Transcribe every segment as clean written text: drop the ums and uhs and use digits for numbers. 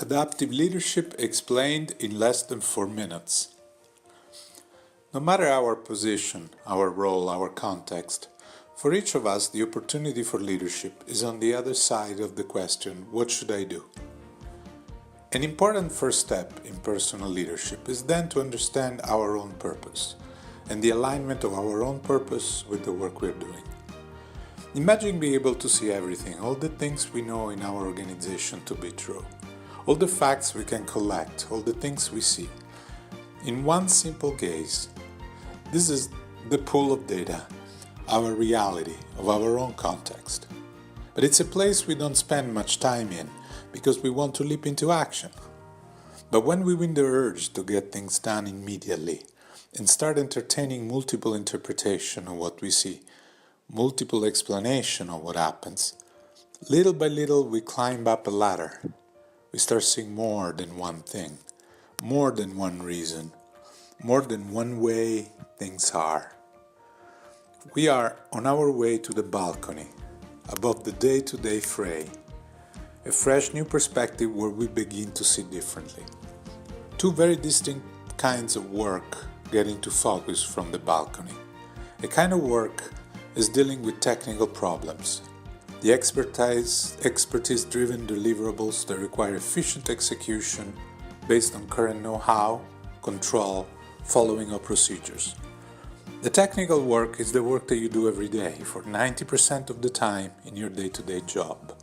Adaptive leadership explained in less than 4 minutes. No matter our position, our role, our context, for each of us the opportunity for leadership is on the other side of the question, what should I do? An important first step in personal leadership is then to understand our own purpose and the alignment of our own purpose with the work we're doing. Imagine being able to see everything, all the things we know in our organization to be true, all the facts we can collect, all the things we see. In one simple gaze, this is the pool of data, our reality of our own context. But it's a place we don't spend much time in because we want to leap into action. But when we win the urge to get things done immediately and start entertaining multiple interpretations of what we see, multiple explanations of what happens, little by little we climb up a ladder. We start seeing more than one thing, more than one reason, more than one way things are. We are on our way to the balcony, above the day-to-day fray, a fresh new perspective where we begin to see differently. Two very distinct kinds of work get into focus from the balcony. A kind of work is dealing with technical problems, the expertise-driven deliverables that require efficient execution based on current know-how, control, following of procedures. The technical work is the work that you do every day for 90% of the time in your day-to-day job.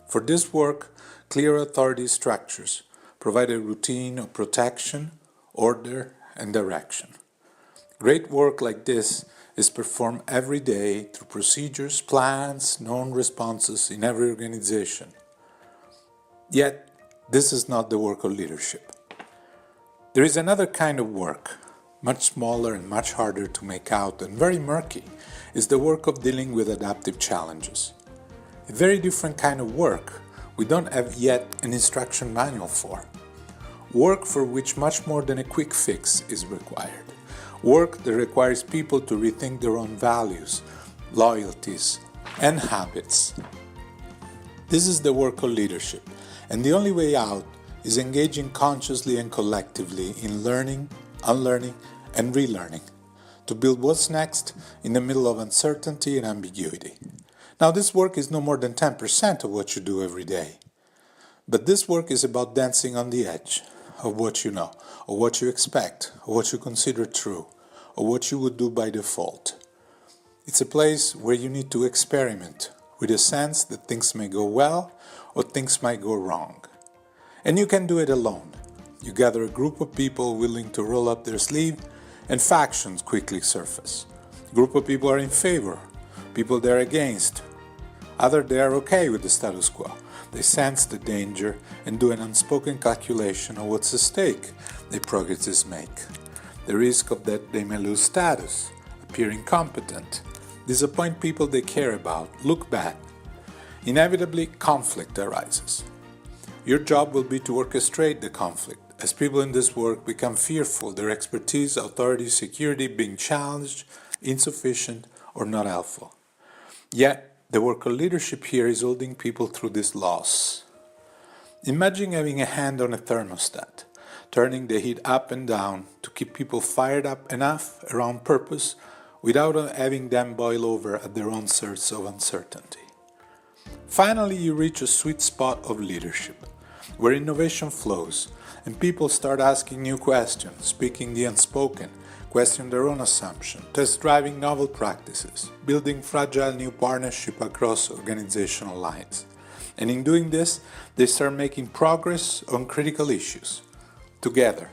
For this work, clear authority structures provide a routine of protection, order, and direction. Great work like this is performed every day through procedures, plans, known responses in every organization. Yet, this is not the work of leadership. There is another kind of work, much smaller and much harder to make out and very murky, is the work of dealing with adaptive challenges. A very different kind of work we don't have yet an instruction manual for. Work for which much more than a quick fix is required. Work that requires people to rethink their own values, loyalties, and habits. This is the work of leadership, and the only way out is engaging consciously and collectively in learning, unlearning, and relearning to build what's next in the middle of uncertainty and ambiguity. Now, this work is no more than 10% of what you do every day. But this work is about dancing on the edge of what you know, or what you expect, or what you consider true, or what you would do by default. It's a place where you need to experiment with a sense that things may go well or things might go wrong. And you can do it alone. You gather a group of people willing to roll up their sleeve, and factions quickly surface. A group of people are in favor, people they're against. Others they are okay with the status quo. They sense the danger and do an unspoken calculation of what's at stake the progresses make. The risk of that they may lose status, appear incompetent, disappoint people they care about, look bad. Inevitably, conflict arises. Your job will be to orchestrate the conflict, as people in this work become fearful their expertise, authority, security being challenged, insufficient, or not helpful. Yet, the work of leadership here is holding people through this loss. Imagine having a hand on a thermostat, turning the heat up and down to keep people fired up enough around purpose without having them boil over at their own source of uncertainty. Finally, you reach a sweet spot of leadership, where innovation flows and people start asking new questions, speaking the unspoken, question their own assumption, test driving novel practices, building fragile new partnership across organizational lines. And in doing this, they start making progress on critical issues, together,